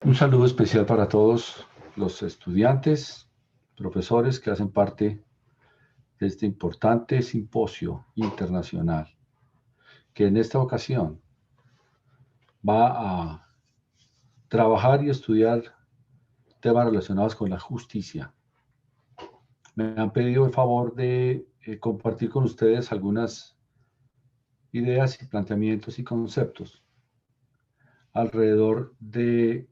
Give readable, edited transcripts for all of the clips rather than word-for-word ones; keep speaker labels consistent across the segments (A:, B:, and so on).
A: Un saludo especial para todos los estudiantes, profesores que hacen parte de este importante simposio internacional, que en esta ocasión va a trabajar y estudiar temas relacionados con la justicia. Me han pedido el favor de compartir con ustedes algunas ideas y planteamientos y conceptos alrededor de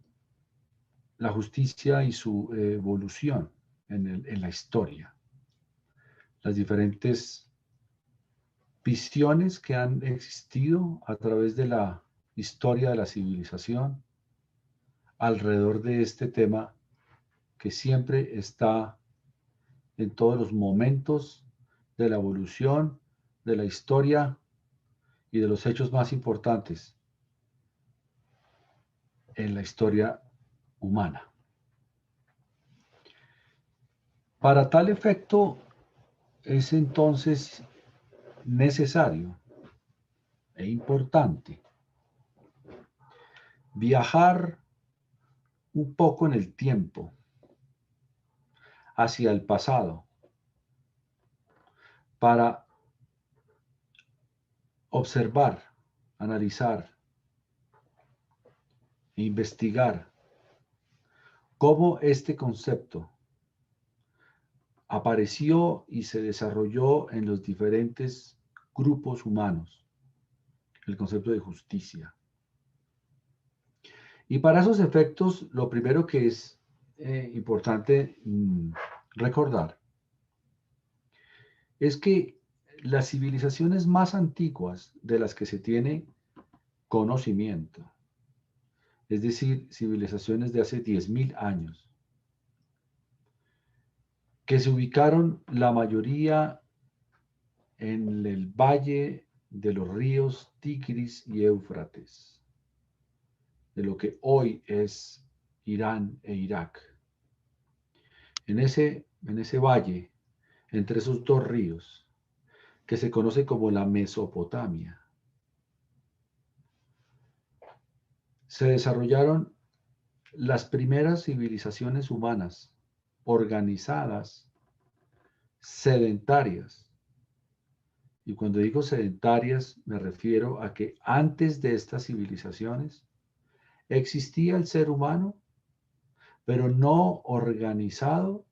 A: la justicia y su evolución en la historia. Las diferentes visiones que han existido a través de la historia de la civilización alrededor de este tema que siempre está en todos los momentos de la evolución, de la historia y de los hechos más importantes en la historia humana. Para tal efecto, es entonces necesario e importante viajar un poco en el tiempo hacia el pasado para observar, analizar e investigar cómo este concepto apareció y se desarrolló en los diferentes grupos humanos, el concepto de justicia. Y para esos efectos, lo primero que es importante recordar es que las civilizaciones más antiguas de las que se tiene conocimiento, es decir, civilizaciones de hace 10.000 años, que se ubicaron la mayoría en el valle de los ríos Tigris y Éufrates, de lo que hoy es Irán e Irak. En ese valle, entre esos dos ríos, que se conoce como la Mesopotamia, se desarrollaron las primeras civilizaciones humanas organizadas, sedentarias. Y cuando digo sedentarias, me refiero a que antes de estas civilizaciones existía el ser humano, pero no organizado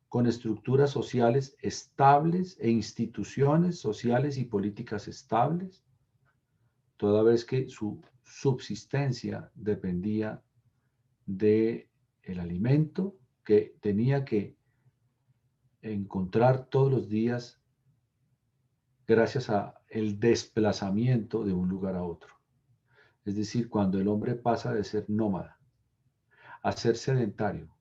A: con estructuras sociales estables e instituciones sociales y políticas estables, toda vez que su subsistencia dependía de el alimento que tenía que encontrar todos los días gracias a el desplazamiento de un lugar a otro. Es decir, cuando el hombre pasa de ser nómada a ser sedentario,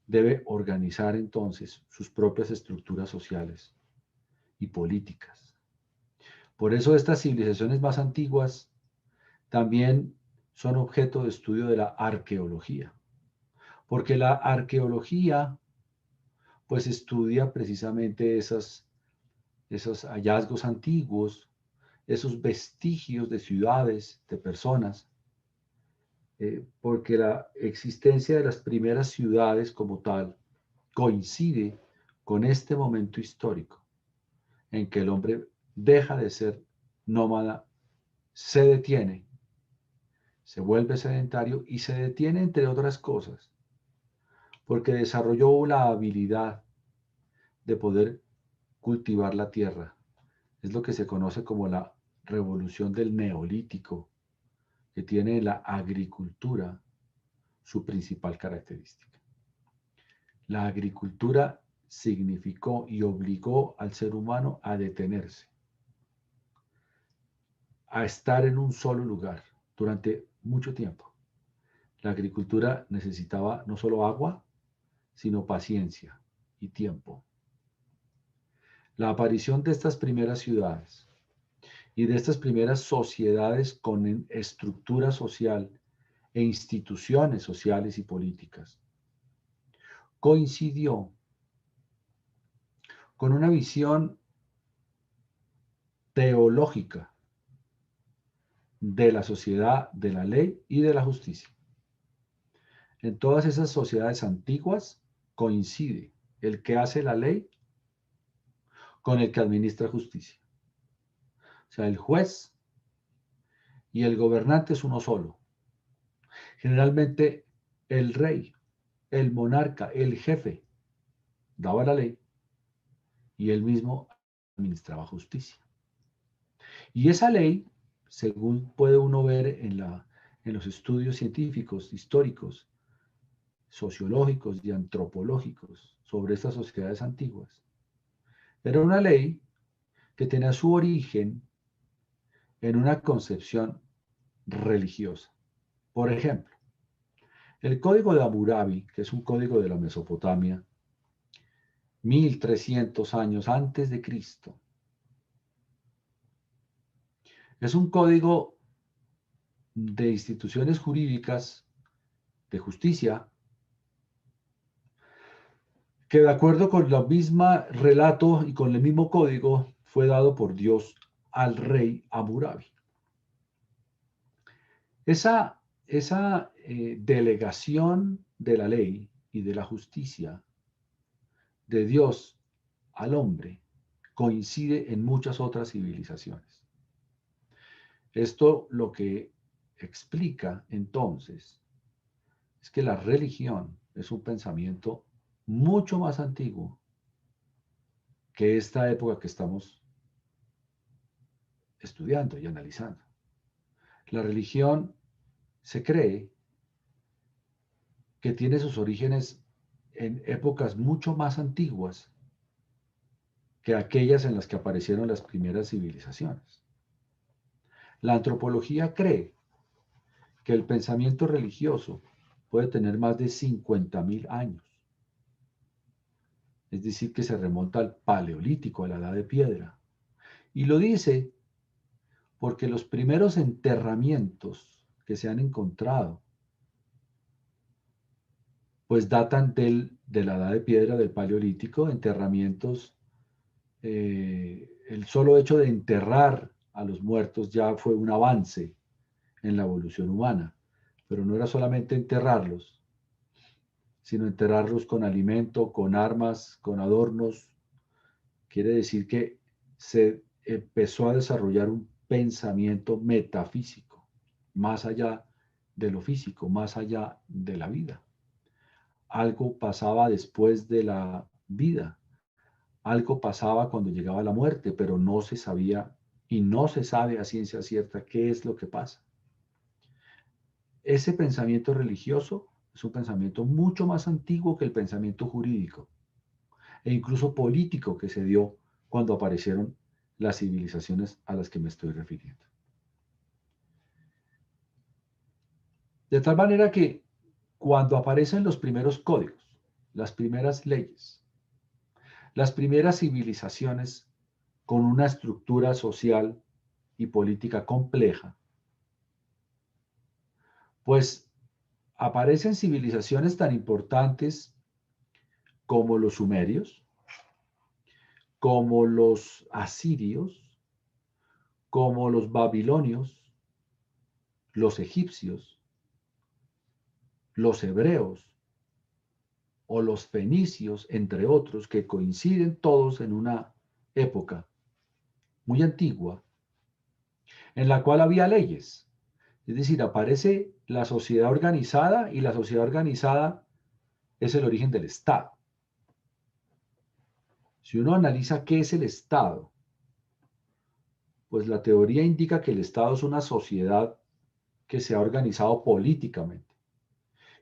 A: debe organizar entonces sus propias estructuras sociales y políticas. Por eso estas civilizaciones más antiguas también son objeto de estudio de la arqueología, porque la arqueología pues estudia precisamente esos hallazgos antiguos, esos vestigios de ciudades, de personas, porque la existencia de las primeras ciudades como tal coincide con este momento histórico en que el hombre deja de ser nómada, se detiene, se vuelve sedentario y se detiene entre otras cosas porque desarrolló la habilidad de poder cultivar la tierra. Es lo que se conoce como la revolución del neolítico, que tiene en la agricultura su principal característica. La agricultura significó y obligó al ser humano a detenerse, a estar en un solo lugar durante mucho tiempo. La agricultura necesitaba no solo agua, sino paciencia y tiempo. La aparición de estas primeras ciudades y de estas primeras sociedades con estructura social e instituciones sociales y políticas coincidió con una visión teológica de la sociedad, de la ley y de la justicia. En todas esas sociedades antiguas coincide el que hace la ley con el que administra justicia. O sea, el juez y el gobernante es uno solo. Generalmente el rey, el monarca, el jefe daba la ley y él mismo administraba justicia. Y esa ley, según puede uno ver en los estudios científicos, históricos, sociológicos y antropológicos sobre estas sociedades antiguas, era una ley que tenía su origen en una concepción religiosa. Por ejemplo, el código de Hammurabi, que es un código de la Mesopotamia, 1300 años antes de Cristo, es un código de instituciones jurídicas de justicia que de acuerdo con el mismo relato y con el mismo código fue dado por Dios al rey Hammurabi. Esa delegación de la ley y de la justicia de Dios al hombre coincide en muchas otras civilizaciones. Esto lo que explica entonces es que la religión es un pensamiento mucho más antiguo que esta época que estamos estudiando y analizando. La religión se cree que tiene sus orígenes en épocas mucho más antiguas que aquellas en las que aparecieron las primeras civilizaciones. La antropología cree que el pensamiento religioso puede tener más de 50.000 años. Es decir, que se remonta al Paleolítico, a la Edad de Piedra. Y lo dice porque los primeros enterramientos que se han encontrado pues datan de la Edad de Piedra, del Paleolítico, enterramientos. El solo hecho de enterrar a los muertos ya fue un avance en la evolución humana, pero no era solamente enterrarlos, sino enterrarlos con alimento, con armas, con adornos. Quiere decir que se empezó a desarrollar un pensamiento metafísico, más allá de lo físico, más allá de la vida. Algo pasaba después de la vida, algo pasaba cuando llegaba la muerte, pero no se sabía y no se sabe a ciencia cierta qué es lo que pasa. Ese pensamiento religioso es un pensamiento mucho más antiguo que el pensamiento jurídico e incluso político que se dio cuando aparecieron las civilizaciones a las que me estoy refiriendo. De tal manera que cuando aparecen los primeros códigos, las primeras leyes, las primeras civilizaciones con una estructura social y política compleja, pues aparecen civilizaciones tan importantes como los sumerios, como los asirios, como los babilonios, los egipcios, los hebreos o los fenicios, entre otros, que coinciden todos en una época muy antigua en la cual había leyes. Es decir, aparece la sociedad organizada y la sociedad organizada es el origen del Estado. Si uno analiza qué es el Estado, pues la teoría indica que el Estado es una sociedad que se ha organizado políticamente.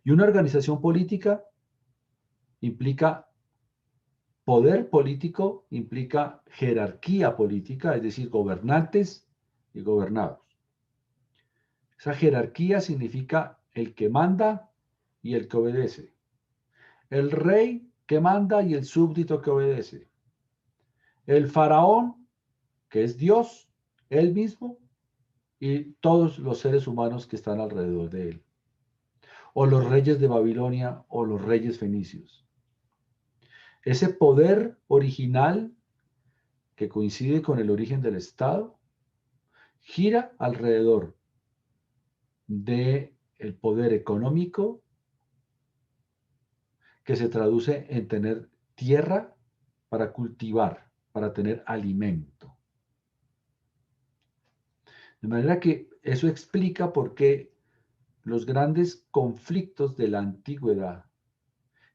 A: Y una organización política implica poder político, implica jerarquía política, es decir, gobernantes y gobernados. Esa jerarquía significa el que manda y el que obedece. El rey que manda y el súbdito que obedece. El faraón, que es Dios, él mismo, y todos los seres humanos que están alrededor de él. O los reyes de Babilonia o los reyes fenicios. Ese poder original que coincide con el origen del Estado gira alrededor del poder económico, que se traduce en tener tierra para cultivar, para tener alimento. De manera que eso explica por qué los grandes conflictos de la antigüedad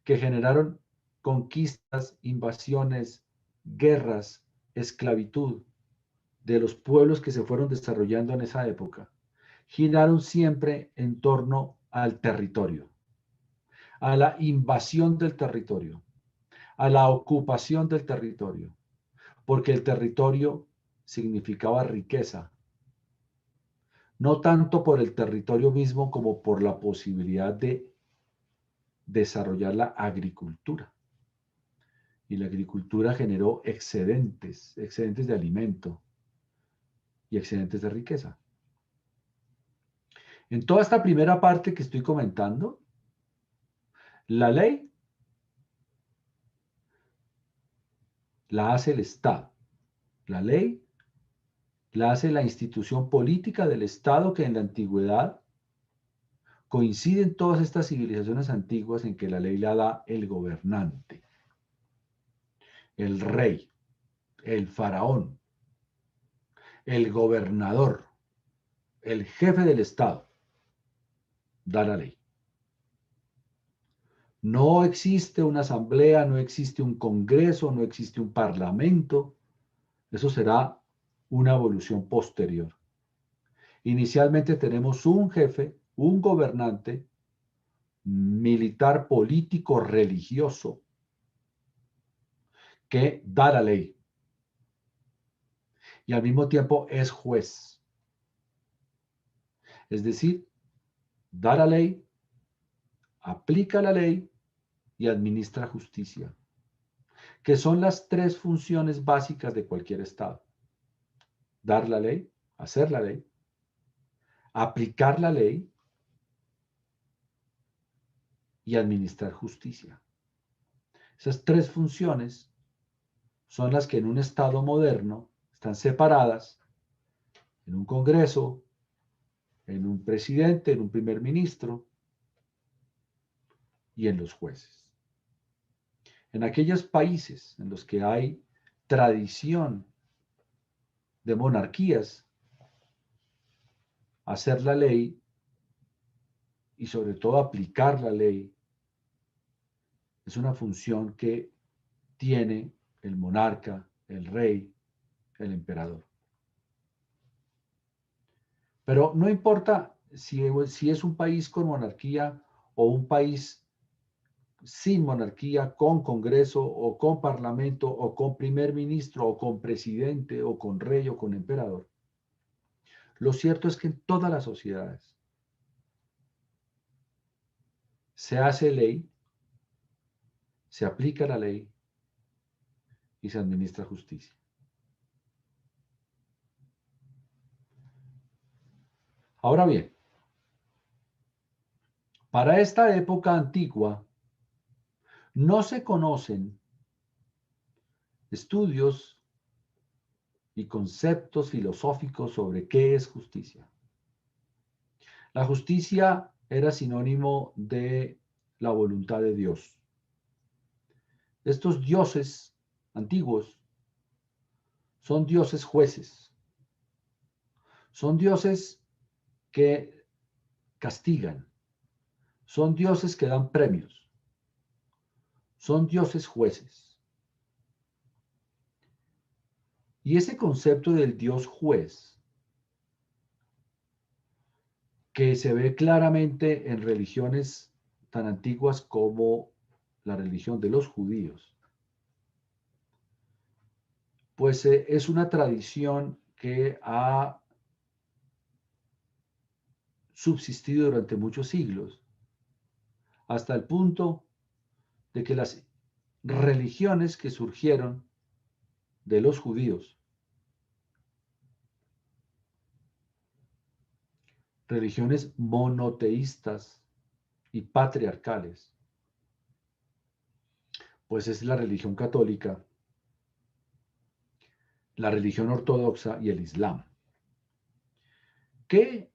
A: que generaron conquistas, invasiones, guerras, esclavitud de los pueblos que se fueron desarrollando en esa época, giraron siempre en torno al territorio, a la invasión del territorio, a la ocupación del territorio, porque el territorio significaba riqueza, no tanto por el territorio mismo como por la posibilidad de desarrollar la agricultura. Y la agricultura generó excedentes, excedentes de alimento y excedentes de riqueza. En toda esta primera parte que estoy comentando, la ley la hace el Estado. La ley la hace la institución política del Estado que en la antigüedad coinciden todas estas civilizaciones antiguas en que la ley la da el gobernante, el rey, el faraón, el gobernador, el jefe del Estado, da la ley. No existe una asamblea, no existe un congreso, no existe un parlamento. Eso será una evolución posterior. Inicialmente tenemos un jefe, un gobernante militar, político, religioso, que da la ley y al mismo tiempo es juez. Es decir, da la ley, aplica la ley y administra justicia, que son las tres funciones básicas de cualquier Estado. Dar la ley, hacer la ley, aplicar la ley y administrar justicia. Esas tres funciones son las que en un Estado moderno están separadas en un Congreso, en un presidente, en un primer ministro y en los jueces. En aquellos países en los que hay tradición de monarquías, hacer la ley y sobre todo aplicar la ley es una función que tiene el monarca, el rey, el emperador. Pero no importa si es un país con monarquía o un país sin monarquía, con congreso o con parlamento o con primer ministro o con presidente o con rey o con emperador. Lo cierto es que en todas las sociedades se hace ley, se aplica la ley y se administra justicia. Ahora bien, para esta época antigua no se conocen estudios y conceptos filosóficos sobre qué es justicia. La justicia era sinónimo de la voluntad de Dios. Estos dioses antiguos son dioses jueces, son dioses que castigan, son dioses que dan premios, son dioses jueces. Y ese concepto del Dios juez, que se ve claramente en religiones tan antiguas como la religión de los judíos, pues es una tradición que ha subsistido durante muchos siglos, hasta el punto de que las religiones que surgieron de los judíos, religiones monoteístas y patriarcales, pues es la religión católica, la religión ortodoxa y el Islam, que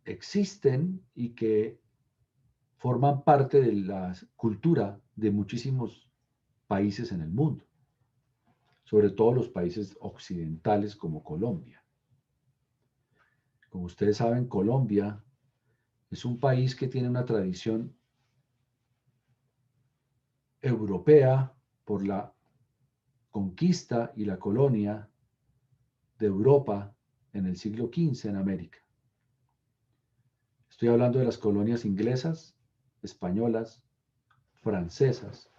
A: existen y que forman parte de la cultura de muchísimos países en el mundo, sobre todo los países occidentales como Colombia. Como ustedes saben, Colombia es un país que tiene una tradición europea por la conquista y la colonia de Europa en el siglo XV en América. Estoy hablando de las colonias inglesas, españolas, francesas,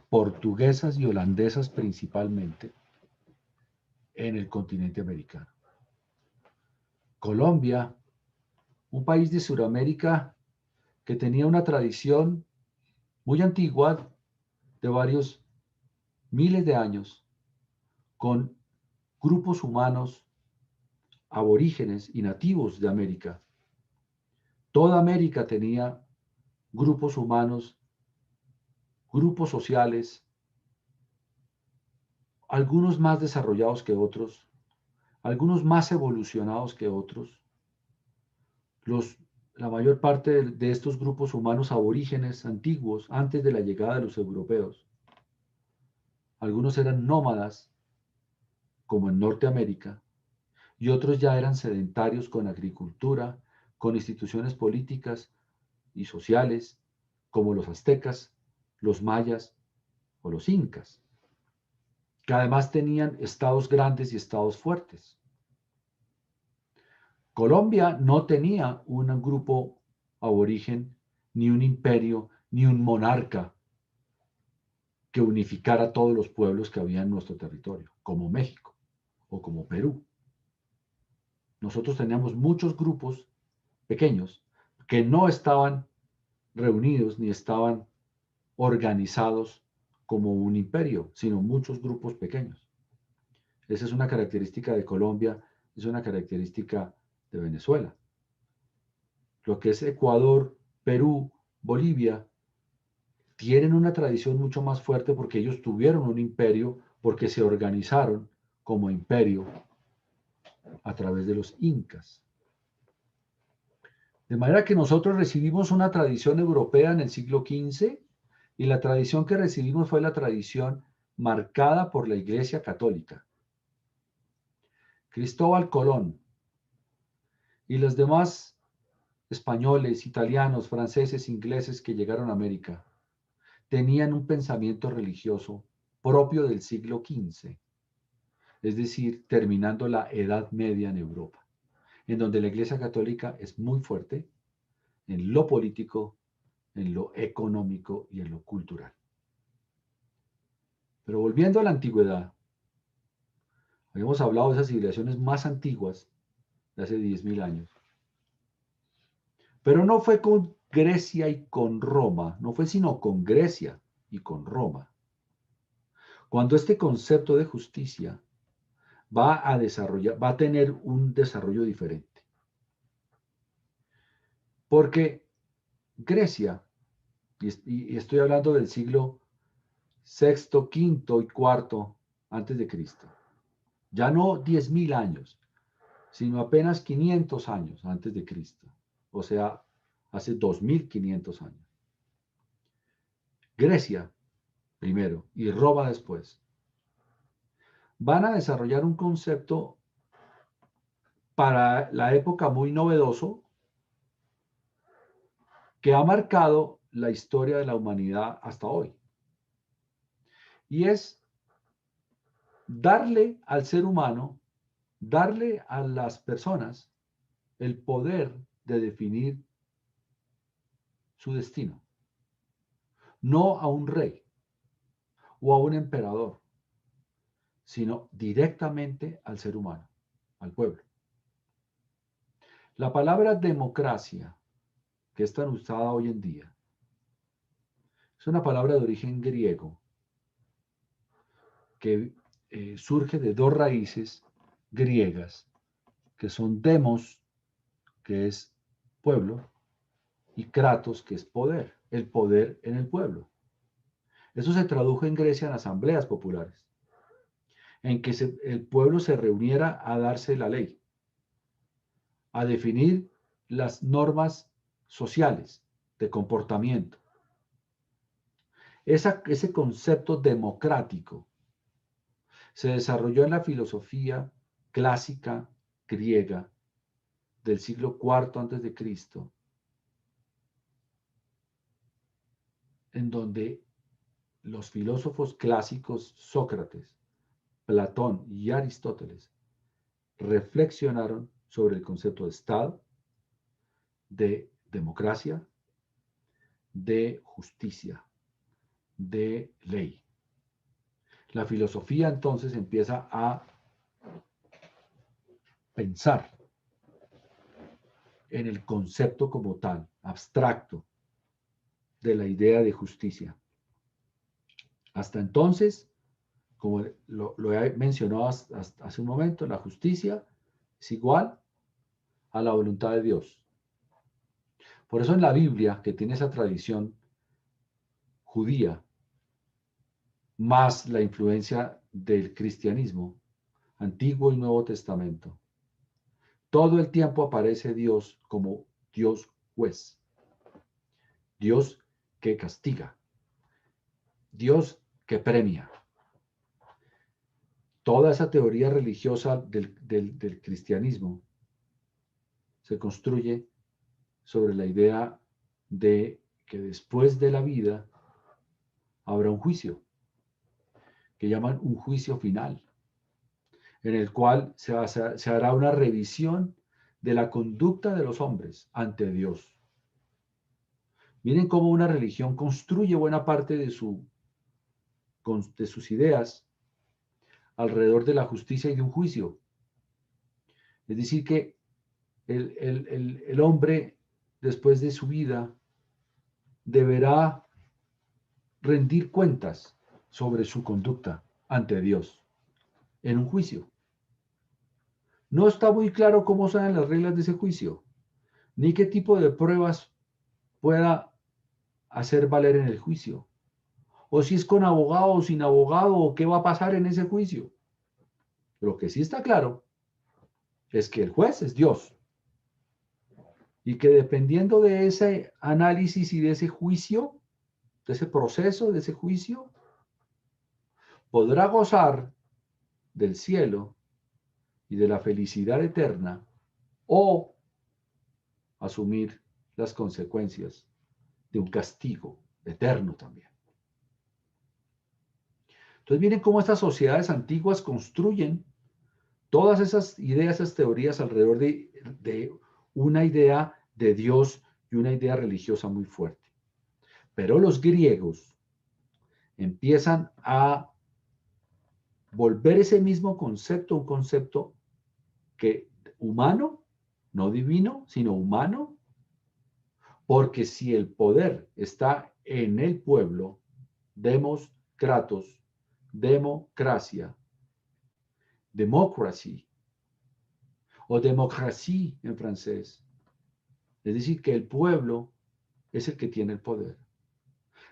A: portuguesas y holandesas principalmente en el continente americano. Colombia, un país de Sudamérica que tenía una tradición muy antigua de varios miles de años con grupos humanos aborígenes y nativos de América. Toda América tenía grupos humanos, grupos sociales, algunos más desarrollados que otros, algunos más evolucionados que otros. La mayor parte de estos grupos humanos aborígenes antiguos, antes de la llegada de los europeos, algunos eran nómadas, como en Norteamérica, y otros ya eran sedentarios con agricultura, con instituciones políticas y sociales, como los aztecas, los mayas o los incas, que además tenían estados grandes y estados fuertes. Colombia no tenía un grupo aborigen, ni un imperio, ni un monarca que unificara todos los pueblos que había en nuestro territorio, como México o como Perú. Nosotros teníamos muchos grupos pequeños que no estaban reunidos ni estaban organizados como un imperio, sino muchos grupos pequeños. Esa es una característica de Colombia, es una característica de Venezuela. Lo que es Ecuador, Perú, Bolivia, tienen una tradición mucho más fuerte porque ellos tuvieron un imperio, porque se organizaron como imperio a través de los incas. De manera que nosotros recibimos una tradición europea en el siglo XV y la tradición que recibimos fue la tradición marcada por la Iglesia Católica. Cristóbal Colón y los demás españoles, italianos, franceses, ingleses que llegaron a América tenían un pensamiento religioso propio del siglo XV, es decir, terminando la Edad Media en Europa, en donde la Iglesia Católica es muy fuerte en lo político, en lo económico y en lo cultural. Pero volviendo a la antigüedad, habíamos hablado de esas civilizaciones más antiguas de hace 10.000 años. Pero no fue con Grecia y con Roma, no fue sino con Grecia y con Roma. Cuando este concepto de justicia va a tener un desarrollo diferente. Porque Grecia, y estoy hablando del siglo sexto, quinto y cuarto antes de Cristo, ya no 10.000 años, sino apenas 500 años antes de Cristo, o sea, hace 2.500 años. Grecia primero y Roma después van a desarrollar un concepto para la época muy novedoso que ha marcado la historia de la humanidad hasta hoy. Y es darle al ser humano, darle a las personas el poder de definir su destino. No a un rey o a un emperador, sino directamente al ser humano, al pueblo. La palabra democracia, que es tan usada hoy en día, es una palabra de origen griego que surge de dos raíces griegas, que son demos, que es pueblo, y kratos, que es poder, el poder en el pueblo. Eso se tradujo en Grecia en asambleas populares, en que el pueblo se reuniera a darse la ley, a definir las normas sociales, de comportamiento. Ese concepto democrático se desarrolló en la filosofía clásica griega del siglo IV antes de Cristo, en donde los filósofos clásicos Sócrates, Platón y Aristóteles reflexionaron sobre el concepto de Estado, de democracia, de justicia, de ley. La filosofía entonces empieza a pensar en el concepto como tal, abstracto, de la idea de justicia. Hasta entonces, como lo he mencionado hasta hace un momento, la justicia es igual a la voluntad de Dios. Por eso en la Biblia, que tiene esa tradición judía, más la influencia del cristianismo, Antiguo y Nuevo Testamento, todo el tiempo aparece Dios como Dios juez, Dios que castiga, Dios que premia. Toda esa teoría religiosa del cristianismo se construye sobre la idea de que después de la vida habrá un juicio, que llaman un juicio final, en el cual se hará una revisión de la conducta de los hombres ante Dios. Miren cómo una religión construye buena parte de sus ideas alrededor de la justicia y de un juicio. Es decir, que el hombre, después de su vida, deberá rendir cuentas sobre su conducta ante Dios en un juicio. No está muy claro cómo son las reglas de ese juicio, ni qué tipo de pruebas pueda hacer valer en el juicio, o si es con abogado o sin abogado, o qué va a pasar en ese juicio. Lo que sí está claro es que el juez es Dios, y que dependiendo de ese análisis y de ese juicio, de ese proceso, de ese juicio, podrá gozar del cielo y de la felicidad eterna, o asumir las consecuencias de un castigo eterno también. Entonces miren cómo estas sociedades antiguas construyen todas esas ideas, esas teorías alrededor de una idea de Dios y una idea religiosa muy fuerte. Pero los griegos empiezan a volver ese mismo concepto, un concepto que humano, no divino, sino humano, porque si el poder está en el pueblo, demos kratos, democracia, democracy o démocratie en francés. Es decir, que el pueblo es el que tiene el poder.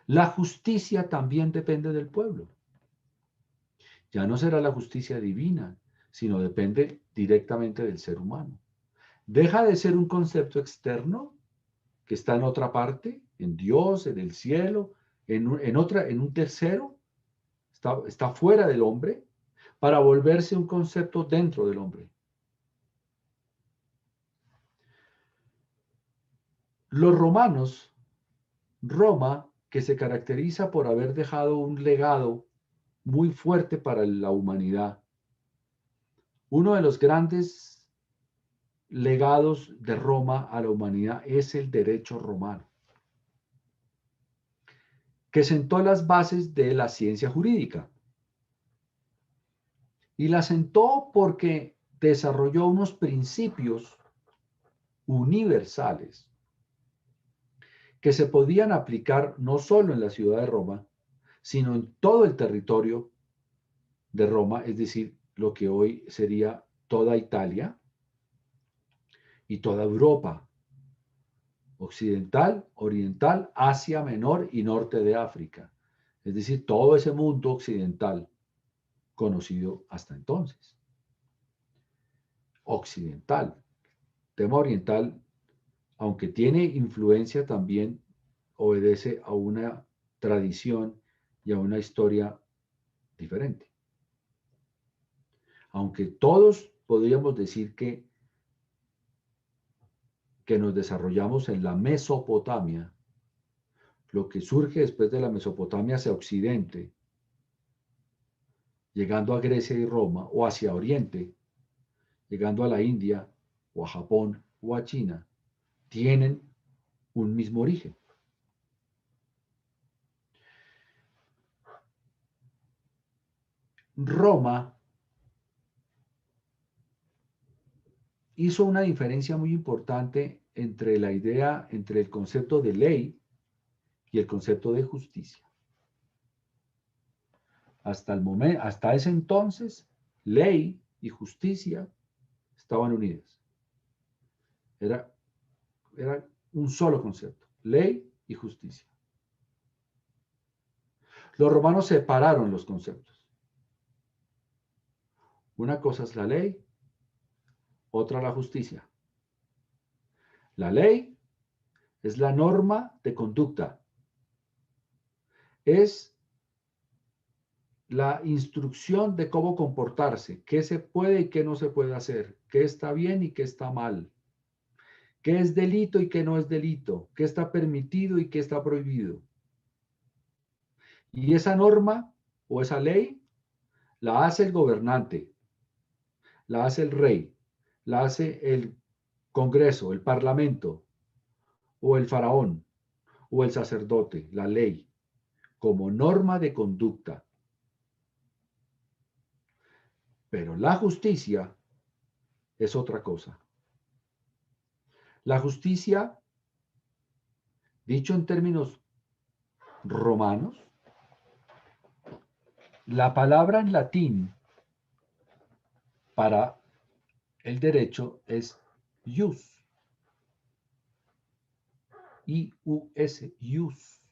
A: La justicia también depende del pueblo. Ya no será la justicia divina, sino depende directamente del ser humano. Deja de ser un concepto externo que está en otra parte, en Dios, en el cielo, en un tercero, está fuera del hombre, para volverse un concepto dentro del hombre. Los romanos, Roma, que se caracteriza por haber dejado un legado muy fuerte para la humanidad. Uno de los grandes legados de Roma a la humanidad es el derecho romano, que sentó las bases de la ciencia jurídica. Y la sentó porque desarrolló unos principios universales que se podían aplicar no solo en la ciudad de Roma, sino en todo el territorio de Roma, es decir, lo que hoy sería toda Italia y toda Europa, occidental, oriental, Asia Menor y norte de África, es decir, todo ese mundo occidental conocido hasta entonces. Occidental. Tema oriental, aunque tiene influencia también obedece a una tradición y a una historia diferente. Aunque todos podríamos decir que nos desarrollamos en la Mesopotamia, lo que surge después de la Mesopotamia hacia Occidente, llegando a Grecia y Roma, o hacia Oriente, llegando a la India, o a Japón, o a China, tienen un mismo origen. Roma hizo una diferencia muy importante entre la idea, entre el concepto de ley y el concepto de justicia. Hasta el momento, hasta ese entonces, ley y justicia estaban unidas. Era un solo concepto, ley y justicia. Los romanos separaron los conceptos. Una cosa es la ley, otra la justicia. La ley es la norma de conducta. Es la instrucción de cómo comportarse, qué se puede y qué no se puede hacer, qué está bien y qué está mal, qué es delito y qué no es delito, qué está permitido y qué está prohibido. Y esa norma o esa ley la hace el gobernante, la hace el rey, la hace el Congreso, el Parlamento, o el faraón, o el sacerdote, la ley, como norma de conducta. Pero la justicia es otra cosa. La justicia, dicho en términos romanos, la palabra en latín para el derecho es ius. I-U-S, ius.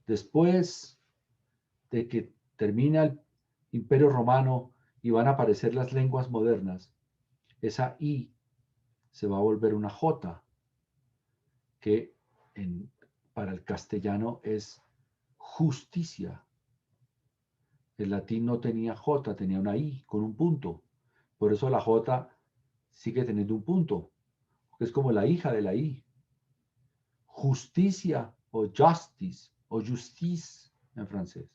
A: Después de que termina el Imperio Romano y van a aparecer las lenguas modernas, esa I se va a volver una J, que para el castellano es justicia. El latín no tenía J, tenía una I con un punto. Por eso la J sigue teniendo un punto, que es como la hija de la I. Justicia o justice o justice en francés.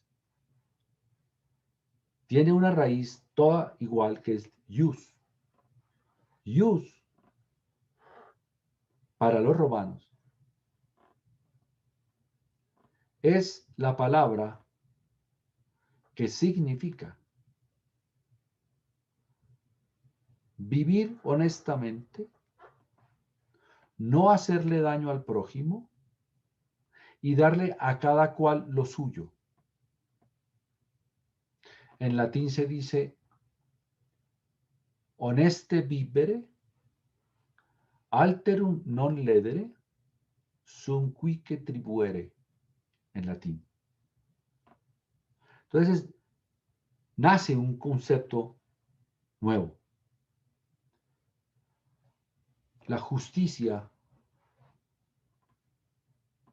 A: Tiene una raíz toda igual que es ius. Ius, para los romanos, es la palabra que significa vivir honestamente, no hacerle daño al prójimo y darle a cada cual lo suyo. En latín se dice honeste vivere, alterum non ledere, sum quique tribuere, en latín. Entonces, nace un concepto nuevo. La justicia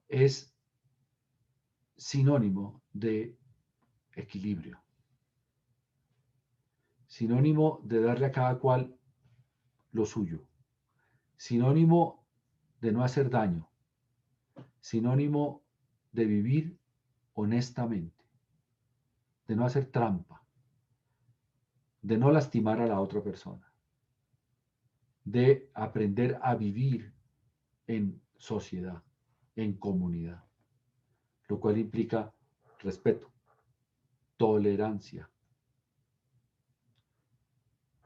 A: es sinónimo de equilibrio, sinónimo de darle a cada cual lo suyo, sinónimo de no hacer daño, sinónimo de vivir honestamente, de no hacer trampa, de no lastimar a la otra persona, de aprender a vivir en sociedad, en comunidad, lo cual implica respeto, tolerancia,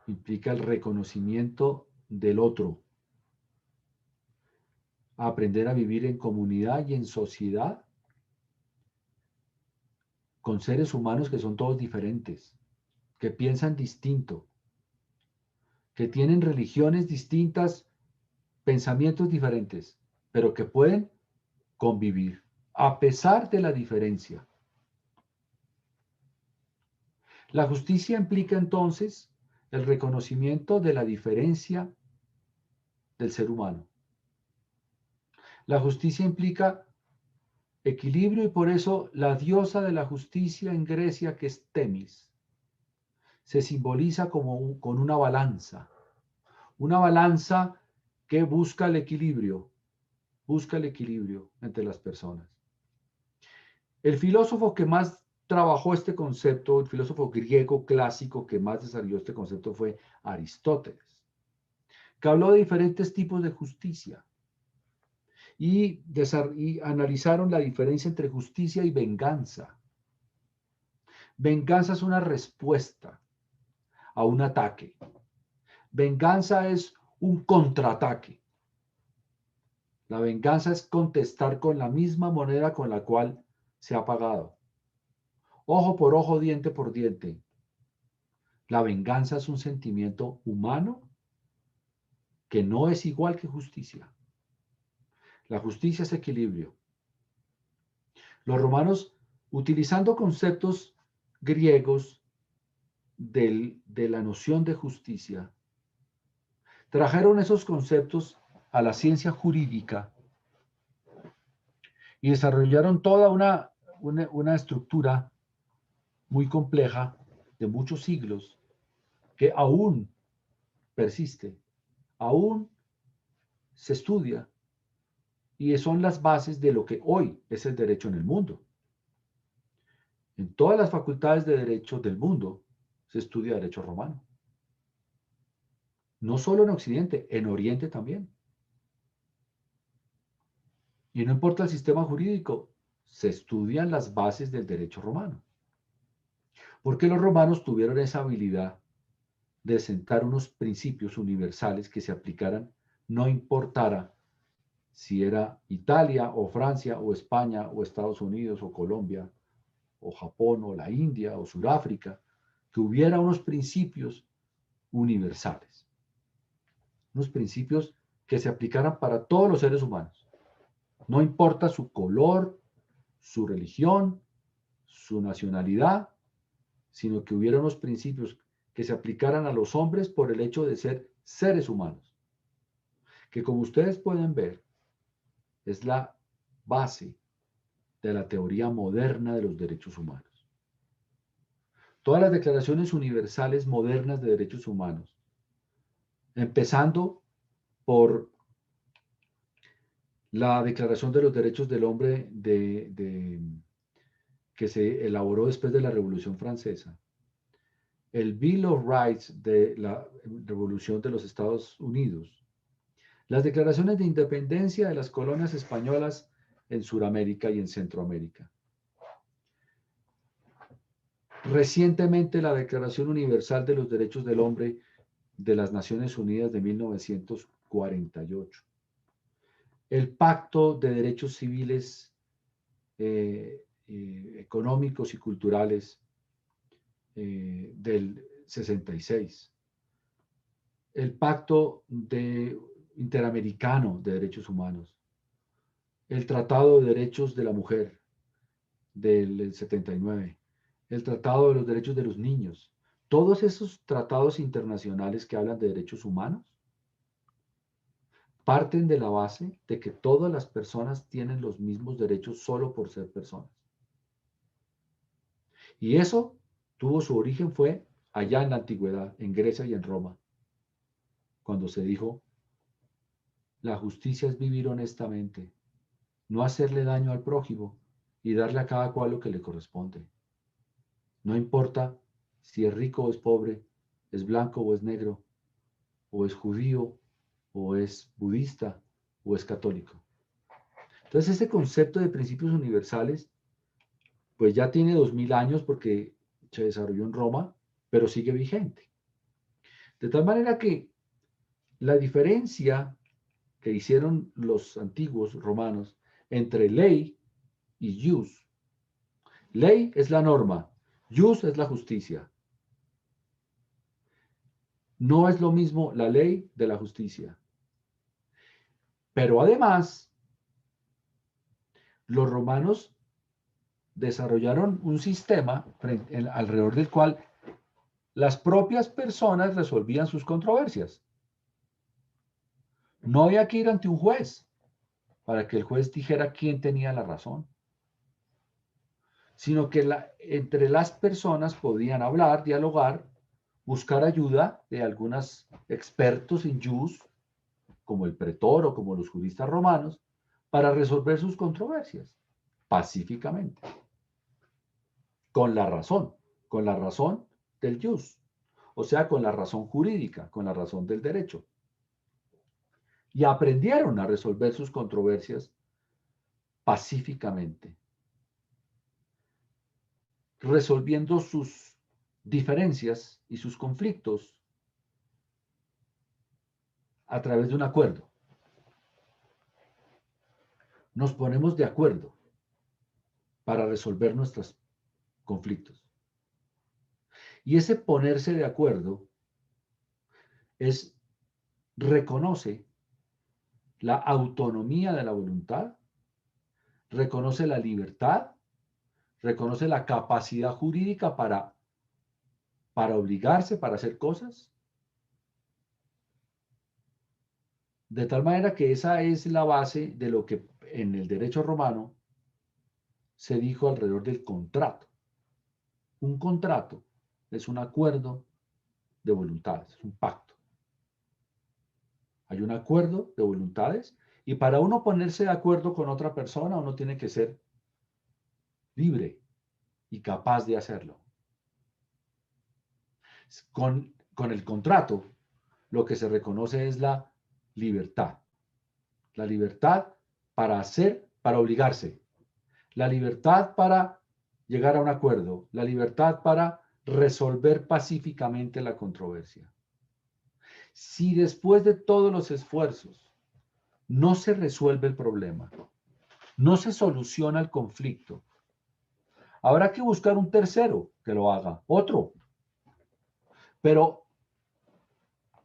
A: implica el reconocimiento del otro, aprender a vivir en comunidad y en sociedad con seres humanos que son todos diferentes, que piensan distinto, que tienen religiones distintas, pensamientos diferentes, pero que pueden convivir a pesar de la diferencia. La justicia implica entonces el reconocimiento de la diferencia del ser humano. La justicia implica equilibrio y por eso la diosa de la justicia en Grecia, que es Temis, se simboliza como con una balanza que busca el equilibrio entre las personas. El filósofo que más trabajó este concepto, el filósofo griego clásico que más desarrolló este concepto fue Aristóteles, que habló de diferentes tipos de justicia y analizaron la diferencia entre justicia y venganza. Venganza es una respuesta a un ataque. Venganza es un contraataque. La venganza es contestar con la misma moneda con la cual se ha pagado. Ojo por ojo, diente por diente. La venganza es un sentimiento humano que no es igual que justicia. La justicia es equilibrio. Los romanos, utilizando conceptos griegos de la noción de justicia, trajeron esos conceptos a la ciencia jurídica y desarrollaron toda una estructura muy compleja de muchos siglos que aún persiste, aún se estudia y son las bases de lo que hoy es el derecho en el mundo. En todas las facultades de derecho del mundo se estudia derecho romano. No solo en Occidente, en Oriente también. Y no importa el sistema jurídico, se estudian las bases del derecho romano. Porque los romanos tuvieron esa habilidad de sentar unos principios universales que se aplicaran, no importara si era Italia o Francia o España o Estados Unidos o Colombia o Japón o la India o Sudáfrica, que hubiera unos principios universales, unos principios que se aplicaran para todos los seres humanos. No importa su color, su religión, su nacionalidad, sino que hubiera unos principios que se aplicaran a los hombres por el hecho de ser seres humanos. Que como ustedes pueden ver, es la base de la teoría moderna de los derechos humanos. Todas las declaraciones universales modernas de derechos humanos, empezando por la Declaración de los Derechos del Hombre que se elaboró después de la Revolución Francesa, el Bill of Rights de la Revolución de los Estados Unidos, las declaraciones de independencia de las colonias españolas en Sudamérica y en Centroamérica. Recientemente la Declaración Universal de los Derechos del Hombre de las Naciones Unidas de 1948. El Pacto de Derechos Civiles, Económicos y Culturales del 66. El Pacto Interamericano de Derechos Humanos. El Tratado de Derechos de la Mujer del 79. El Tratado de los Derechos de los Niños. Todos esos tratados internacionales que hablan de derechos humanos parten de la base de que todas las personas tienen los mismos derechos solo por ser personas. Y eso tuvo su origen fue allá en la antigüedad, en Grecia y en Roma, cuando se dijo, la justicia es vivir honestamente, no hacerle daño al prójimo y darle a cada cual lo que le corresponde. No importa si es rico o es pobre, es blanco o es negro, o es judío o es budista o es católico. Entonces este concepto de principios universales pues ya tiene 2000 años porque se desarrolló en Roma, pero sigue vigente. De tal manera que la diferencia que hicieron los antiguos romanos entre ley y jus. Ley es la norma, jus es la justicia. No es lo mismo la ley de la justicia. Pero además, los romanos desarrollaron un sistema alrededor del cual las propias personas resolvían sus controversias. No había que ir ante un juez. para que el juez dijera quién tenía la razón, sino que entre las personas podían hablar, dialogar, buscar ayuda de algunos expertos en jus, como el pretor o como los juristas romanos, para resolver sus controversias pacíficamente, con la razón del jus, o sea, con la razón jurídica, con la razón del derecho. Y aprendieron a resolver sus controversias pacíficamente, resolviendo sus diferencias y sus conflictos a través de un acuerdo. Nos ponemos de acuerdo para resolver nuestros conflictos. Y ese ponerse de acuerdo reconoce la autonomía de la voluntad, reconoce la libertad, reconoce la capacidad jurídica para obligarse, para hacer cosas. De tal manera que esa es la base de lo que en el derecho romano se dijo alrededor del contrato. Un contrato es un acuerdo de voluntades, es un pacto. Hay un acuerdo de voluntades y para uno ponerse de acuerdo con otra persona, uno tiene que ser libre y capaz de hacerlo. Con el contrato, lo que se reconoce es la libertad. La libertad para hacer, para obligarse. La libertad para llegar a un acuerdo. La libertad para resolver pacíficamente la controversia. Si después de todos los esfuerzos no se resuelve el problema, no se soluciona el conflicto, habrá que buscar un tercero que lo haga, otro. Pero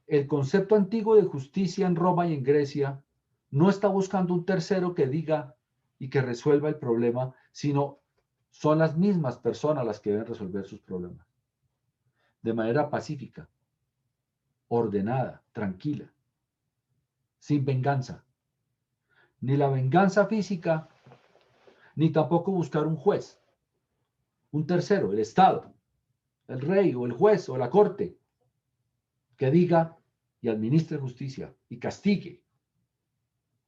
A: el concepto antiguo de justicia en Roma y en Grecia no está buscando un tercero que diga y que resuelva el problema, sino son las mismas personas las que deben resolver sus problemas de manera pacífica, ordenada, tranquila, sin venganza. Ni la venganza física, ni tampoco buscar un juez, un tercero, el Estado, el rey o el juez o la corte, que diga y administre justicia y castigue.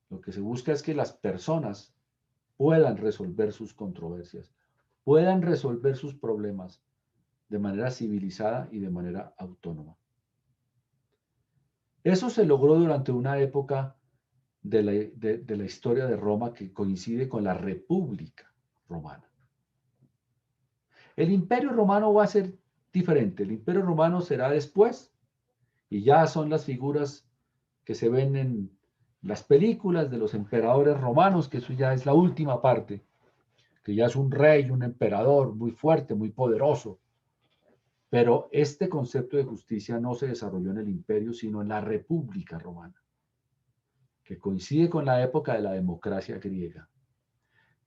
A: Lo que se busca es que las personas puedan resolver sus controversias, puedan resolver sus problemas de manera civilizada y de manera autónoma. Eso se logró durante una época de la historia de Roma que coincide con la República Romana. El Imperio Romano va a ser diferente. El Imperio Romano será después y ya son las figuras que se ven en las películas de los emperadores romanos, que eso ya es la última parte, que ya es un rey, un emperador muy fuerte, muy poderoso. Pero este concepto de justicia no se desarrolló en el imperio, sino en la República Romana, que coincide con la época de la democracia griega.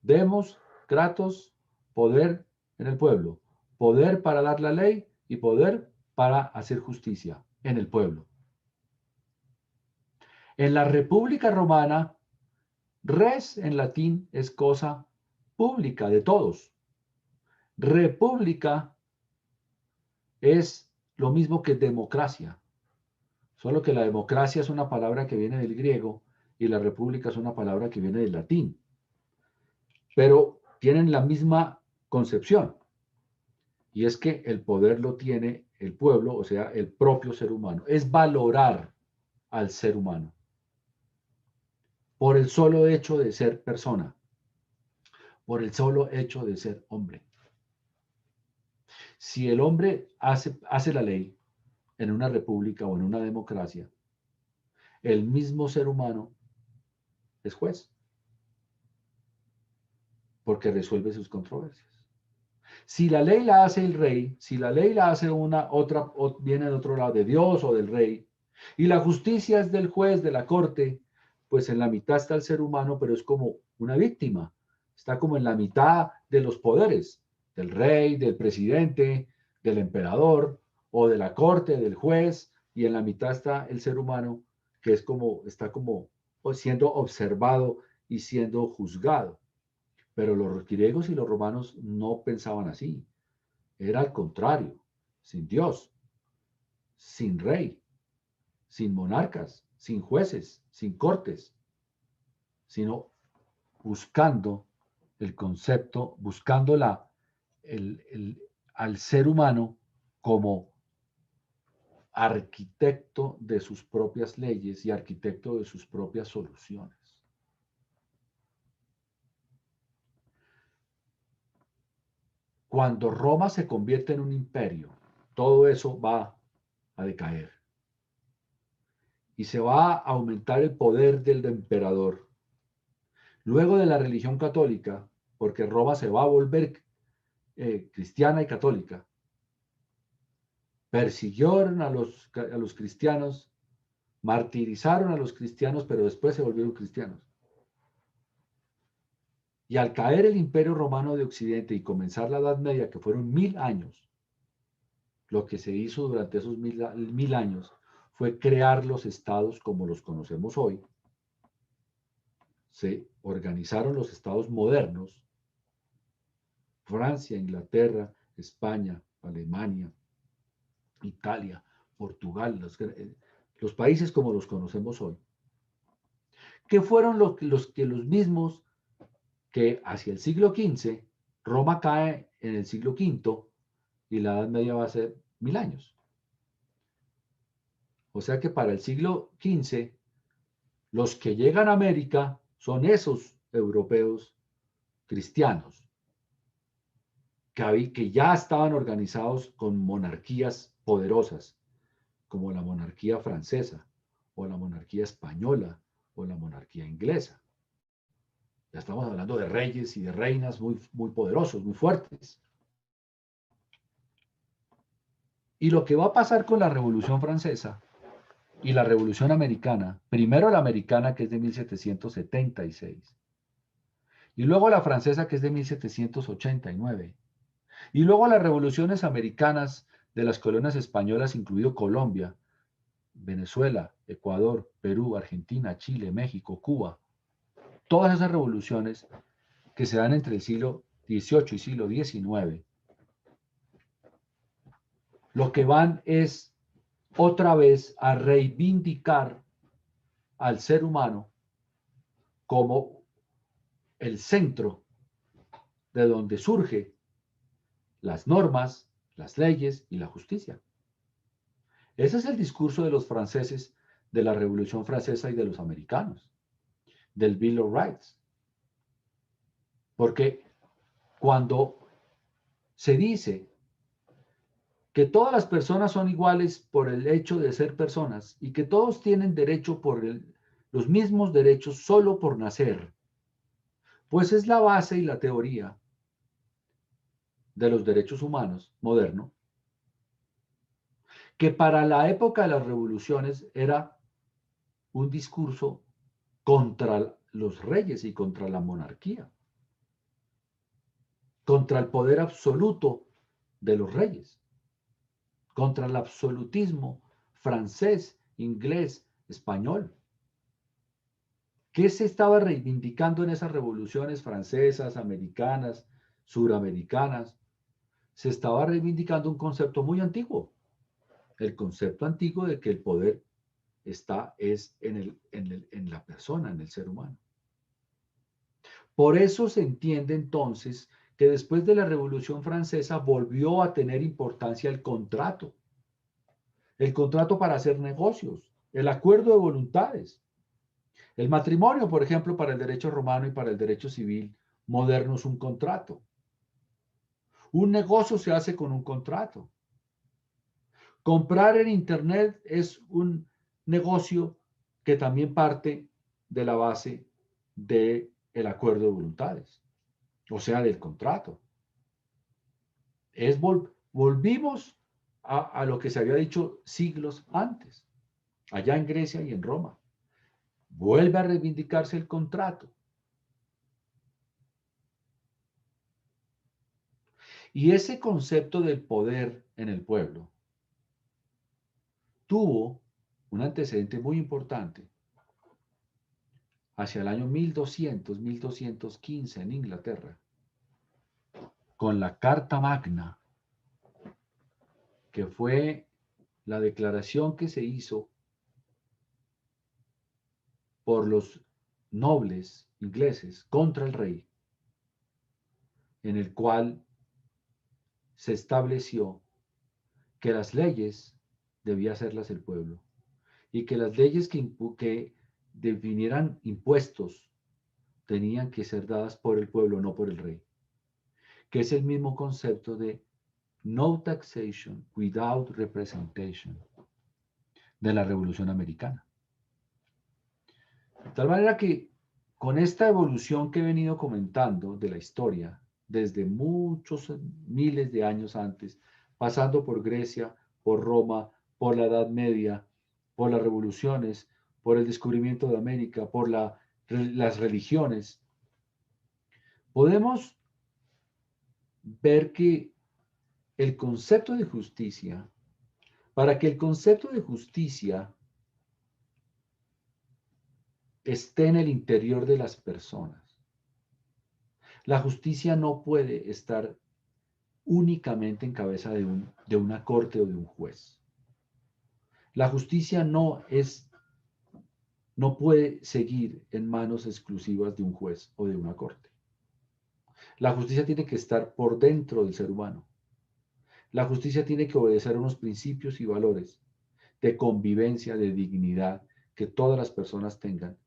A: Demos, kratos, poder en el pueblo, poder para dar la ley y poder para hacer justicia en el pueblo. En la República Romana, res en latín es cosa pública de todos. República es lo mismo que democracia, solo que la democracia es una palabra que viene del griego y la república es una palabra que viene del latín. Pero tienen la misma concepción, y es que el poder lo tiene el pueblo, o sea, el propio ser humano. Es valorar al ser humano por el solo hecho de ser persona, por el solo hecho de ser hombre. Si el hombre hace la ley en una república o en una democracia, el mismo ser humano es juez, porque resuelve sus controversias. Si la ley la hace el rey, si la ley la hace otra, viene de otro lado, de Dios o del rey, y la justicia es del juez, de la corte, pues en la mitad está el ser humano, pero es como una víctima. Está como en la mitad de los poderes, del rey, del presidente, del emperador, o de la corte, del juez, y en la mitad está el ser humano, que es como, está como siendo observado y siendo juzgado. Pero los griegos y los romanos no pensaban así. Era al contrario, sin Dios, sin rey, sin monarcas, sin jueces, sin cortes, sino buscando el concepto, buscando al ser humano como arquitecto de sus propias leyes y arquitecto de sus propias soluciones. Cuando Roma se convierte en un imperio, todo eso va a decaer y se va a aumentar el poder del emperador. Luego de la religión católica, porque Roma se va a volver cristiana y católica, persiguieron a los cristianos, martirizaron a los cristianos, pero después se volvieron cristianos. Y al caer el Imperio Romano de Occidente y comenzar la Edad Media, que fueron 1000 años, lo que se hizo durante esos mil años fue crear los estados como los conocemos hoy. Se organizaron los estados modernos, Francia, Inglaterra, España, Alemania, Italia, Portugal, los países como los conocemos hoy, que fueron los mismos que hacia el siglo XV, Roma cae en el siglo V y la Edad Media va a ser 1000 años. O sea que para el siglo XV, los que llegan a América son esos europeos cristianos, que ya estaban organizados con monarquías poderosas, como la monarquía francesa, o la monarquía española, o la monarquía inglesa. Ya estamos hablando de reyes y de reinas muy, muy poderosos, muy fuertes. Y lo que va a pasar con la Revolución Francesa y la Revolución Americana, primero la americana que es de 1776, y luego la francesa que es de 1789, y luego las revoluciones americanas de las colonias españolas, incluido Colombia, Venezuela, Ecuador, Perú, Argentina, Chile, México, Cuba, todas esas revoluciones que se dan entre el siglo XVIII y siglo XIX, lo que van es otra vez a reivindicar al ser humano como el centro de donde surge las normas, las leyes y la justicia. Ese es el discurso de los franceses de la Revolución Francesa y de los americanos, del Bill of Rights. Porque cuando se dice que todas las personas son iguales por el hecho de ser personas y que todos tienen derecho los mismos derechos solo por nacer, pues es la base y la teoría de los derechos humanos moderno, que para la época de las revoluciones era un discurso contra los reyes y contra la monarquía, contra el poder absoluto de los reyes, contra el absolutismo francés, inglés, español. ¿Qué se estaba reivindicando en esas revoluciones francesas, americanas, suramericanas? Se estaba reivindicando un concepto muy antiguo, el concepto antiguo de que el poder es en la persona, en el ser humano. Por eso se entiende entonces que después de la Revolución Francesa volvió a tener importancia el contrato para hacer negocios, el acuerdo de voluntades. El matrimonio, por ejemplo, para el derecho romano y para el derecho civil moderno es un contrato. Un negocio se hace con un contrato. Comprar en Internet es un negocio que también parte de la base del acuerdo de voluntades, o sea, del contrato. Volvimos a lo que se había dicho siglos antes, allá en Grecia y en Roma. Vuelve a reivindicarse el contrato. Y ese concepto del poder en el pueblo tuvo un antecedente muy importante hacia el año 1200, 1215 en Inglaterra, con la Carta Magna, que fue la declaración que se hizo por los nobles ingleses contra el rey, en el cual se estableció que las leyes debía hacerlas el pueblo y que las leyes que definieran impuestos tenían que ser dadas por el pueblo, no por el rey, que es el mismo concepto de no taxation without representation de la Revolución Americana. De tal manera que con esta evolución que he venido comentando de la historia, desde muchos miles de años antes, pasando por Grecia, por Roma, por la Edad Media, por las revoluciones, por el descubrimiento de América, por las religiones, podemos ver que el concepto de justicia, para que el concepto de justicia esté en el interior de las personas, la justicia no puede estar únicamente en cabeza de una corte o de un juez. La justicia no puede seguir en manos exclusivas de un juez o de una corte. La justicia tiene que estar por dentro del ser humano. La justicia tiene que obedecer a unos principios y valores de convivencia, de dignidad, que todas las personas tengan.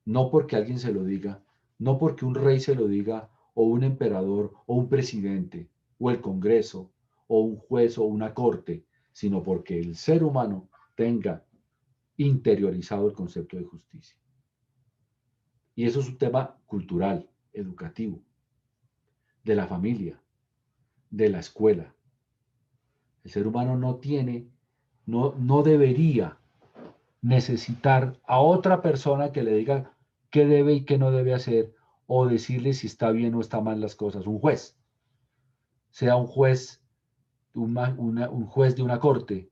A: No porque alguien se lo diga, no porque un rey se lo diga, o un emperador, o un presidente, o el Congreso, o un juez, o una corte, sino porque el ser humano tenga interiorizado el concepto de justicia. Y eso es un tema cultural, educativo, de la familia, de la escuela. El ser humano no debería necesitar a otra persona que le diga qué debe y qué no debe hacer o decirle si está bien o está mal las cosas. Un juez, sea un juez, un juez de una corte,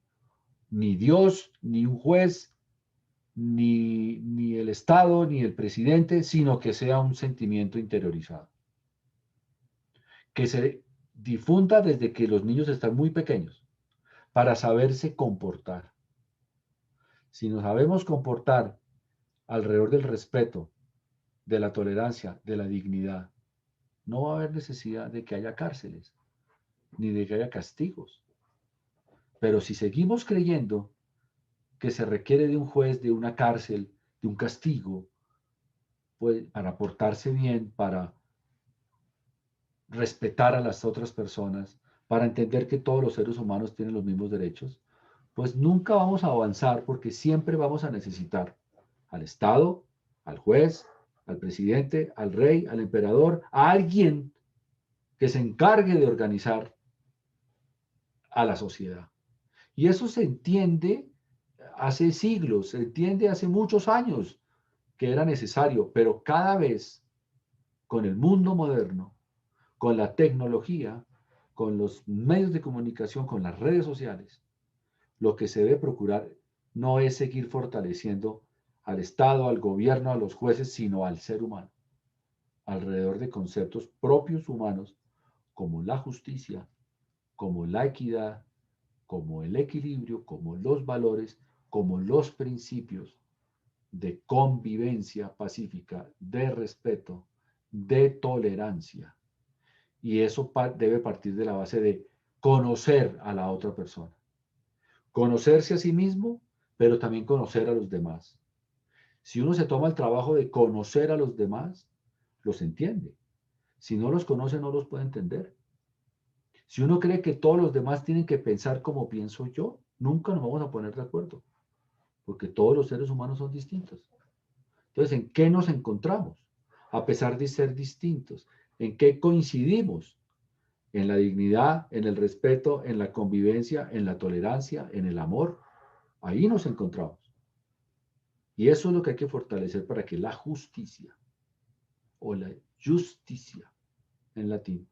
A: ni Dios, ni un juez, ni el Estado, ni el presidente, sino que sea un sentimiento interiorizado, que se difunda desde que los niños están muy pequeños para saberse comportar. Si nos sabemos comportar alrededor del respeto, de la tolerancia, de la dignidad, no va a haber necesidad de que haya cárceles, ni de que haya castigos. Pero si seguimos creyendo que se requiere de un juez, de una cárcel, de un castigo, pues para portarse bien, para respetar a las otras personas, para entender que todos los seres humanos tienen los mismos derechos, pues nunca vamos a avanzar porque siempre vamos a necesitar al Estado, al juez, al presidente, al rey, al emperador, a alguien que se encargue de organizar a la sociedad. Y eso se entiende hace siglos, se entiende hace muchos años que era necesario, pero cada vez con el mundo moderno, con la tecnología, con los medios de comunicación, con las redes sociales, lo que se debe procurar no es seguir fortaleciendo al Estado, al gobierno, a los jueces, sino al ser humano, alrededor de conceptos propios humanos como la justicia, como la equidad, como el equilibrio, como los valores, como los principios de convivencia pacífica, de respeto, de tolerancia. Y eso debe partir de la base de conocer a la otra persona. Conocerse a sí mismo, pero también conocer a los demás. Si uno se toma el trabajo de conocer a los demás, los entiende. Si no los conoce, no los puede entender. Si uno cree que todos los demás tienen que pensar como pienso yo, nunca nos vamos a poner de acuerdo, porque todos los seres humanos son distintos. Entonces, ¿en qué nos encontramos? A pesar de ser distintos, ¿en qué coincidimos? En la dignidad, en el respeto, en la convivencia, en la tolerancia, en el amor. Ahí nos encontramos. Y eso es lo que hay que fortalecer para que la justicia o la justicia en latín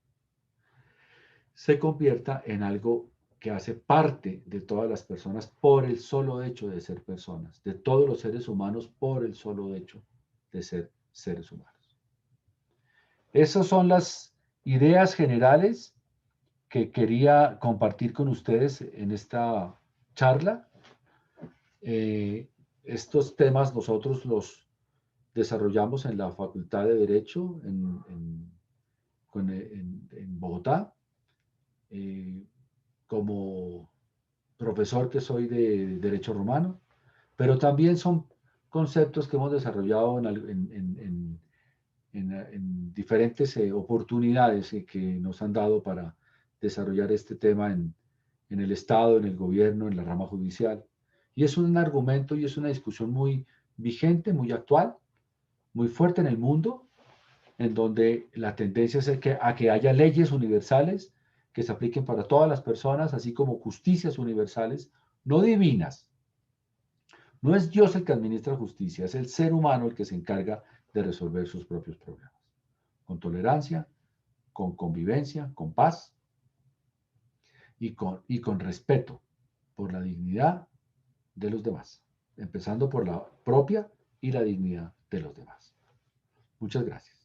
A: se convierta en algo que hace parte de todas las personas por el solo hecho de ser personas, de todos los seres humanos por el solo hecho de ser seres humanos. Esas son las ideas generales que quería compartir con ustedes en esta charla. Estos temas nosotros los desarrollamos en la Facultad de Derecho en Bogotá. Como profesor que soy de Derecho Romano, pero también son conceptos que hemos desarrollado en diferentes oportunidades que nos han dado para desarrollar este tema en el Estado, en el gobierno, en la rama judicial. Y es un argumento y es una discusión muy vigente, muy actual, muy fuerte en el mundo, en donde la tendencia es a que haya leyes universales que se apliquen para todas las personas, así como justicias universales, no divinas. No es Dios el que administra justicia, es el ser humano el que se encarga de resolver sus propios problemas. Con tolerancia, con convivencia, con paz y con respeto por la dignidad de los demás, empezando por la propia y la dignidad de los demás. Muchas gracias.